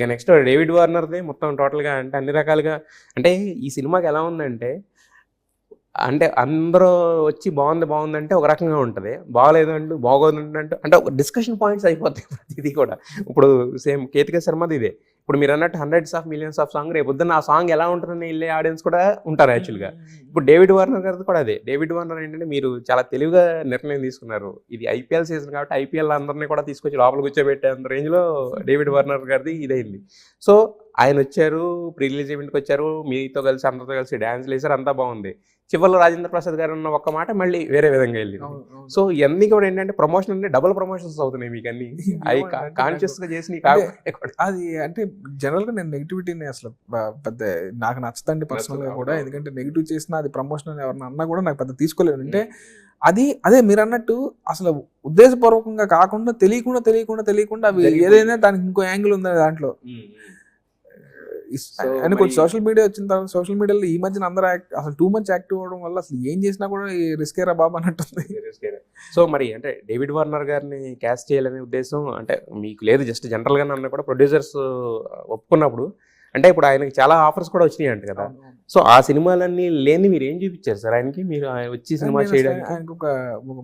ఇక next David వార్నర్‌ది మొత్తం టోటల్‌గా అంటే అన్ని రకాలుగా అంటే ఈ సినిమాకి ఎలా ఉందంటే అంటే అందరూ వచ్చి బావుంది, బావుందంటే ఒక రకంగా ఉంటది. బాలేదు బాగోదంటూ అంటే ఒక డిస్కషన్ పాయింట్స్ అయిపోతాయి ప్రతిది కూడా. ఇప్పుడు సేమ్ 'కేతిక శర్మ'ది ఇదే. ఇప్పుడు మీరన్నట్టు hundreds of millions of song రేపొద్దున్న ఆ సాంగ్ ఎలా ఉంటదని ఎళ్ళే ఆడియన్స్ కూడా ఉంటారు యాక్చువల్‌గా. ఇప్పుడు డేవిడ్ వార్నర్ గారిది కూడా అదే. డేవిడ్ వార్నర్ ఏంటంటే మీరు చాలా తెలివిగా నిర్ణయం తీసుకున్నారు. ఇది ఐపీఎల్ సీజన్ కాబట్టి ఐపీఎల్ అందరిని కూడా తీసుకొచ్చి లోపల కూర్చోబెట్టేంత రేంజ్‌లో డేవిడ్ వార్నర్ గారిది ఇదైంది. సో ఆయనొచ్చారు, ప్రీ రిలీజ్ ఈవెంట్‌కొచ్చారు. మీతో కలిసి అందరితో కలిసి డాన్స్‌లేసారు అంతా బావుంది. చివర్లో రాజేంద్ర ప్రసాద్ గారు అన్న ఒక్క మాట మళ్ళీ వేరే విధంగా వెళ్ళింది. సో ఇయన్నీ కూడా ఏంటంటే ప్రమోషన్ అంటే డబుల్ ప్రమోషన్స్ అవుతున్నాయి మీకన్నీ. అయి కాన్షియస్‌గా చేసినయి కాకపోయినా కూడా. అది అంటే జనరల్‌గా నేను నెగటివిటీని అసలు పెద్ద నాకు నచ్చదండి పర్సనల్‌గా కూడా. ఎందుకంటే నెగెటివ్ చేసినా అది ప్రమోషన్ అని ఎవరన్నా అన్నా కూడా నాకు పెద్ద తీసుకోలేను. అంటే అది అదే మీరన్నట్టు అసలు ఉద్దేశపూర్వకంగా కాకుండా తెలియకుండా అవి ఏదైనా దానికి ఇంకో యాంగిల్ ఉంది దాంట్లో. అండ్ కొంచెం సోషల్ మీడియా వచ్చిన తర్వాత సోషల్ మీడియాలో ఈ మధ్యన అందరూ అసలు టూ మచ్ యాక్టివ్ అవ్వడం వల్ల అసలు ఏం చేసినా కూడా రిస్కేరా బాబు అన్నట్టుంది. సో మరి అంటే డేవిడ్ వార్నర్ గారిని క్యాస్ట్ చేయాలనే ఉద్దేశం అంటే మీకు లేదు, జస్ట్ జనరల్‌గా అన్న కూడా ప్రొడ్యూసర్స్ ఒప్పుకున్నప్పుడు అంటే ఇప్పుడు ఆయనకి చాలా ఆఫర్స్ కూడా వచ్చినాయంట కదా! సో ఆ సినిమాలన్నీ లేనిది మీరు ఏం చూపించారు సార్ ఆయనకి? మీరు వచ్చి సినిమా చేయడానికి ఆయనకు ఒక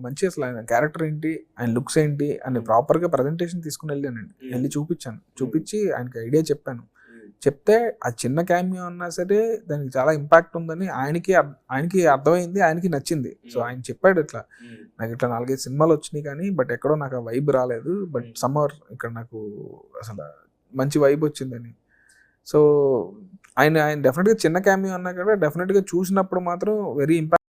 మంచి అసలు ఆయన క్యారెక్టర్ ఏంటి, ఆయన లుక్స్ ఏంటి అని ప్రాపర్‌గా ప్రజెంటేషన్ తీసుకుని వెళ్ళానండి. వెళ్ళి చూపించాను. చూపించి ఆయనకి ఐడియా చెప్పాను. చెప్తే ఆ చిన్న క్యామియో అన్నా సరే దానికి చాలా ఇంపాక్ట్ ఉందని ఆయనకి అర్థమైంది, ఆయనకి నచ్చింది. సో ఆయన చెప్పాడు ఇట్లా నాకు ఇట్లా 4-5 సినిమాలు వచ్చినాయి కానీ బట్ ఎక్కడో నాకు ఆ వైబ్ రాలేదు. బట్ సమ్మర్ ఇక్కడ నాకు అసలు మంచి వైబ్ వచ్చిందని. సో ఆయన డెఫినెట్గా చిన్న క్యామియో అన్నా కూడా డెఫినెట్గా చూసినప్పుడు మాత్రం వెరీ ఇంపాక్ట్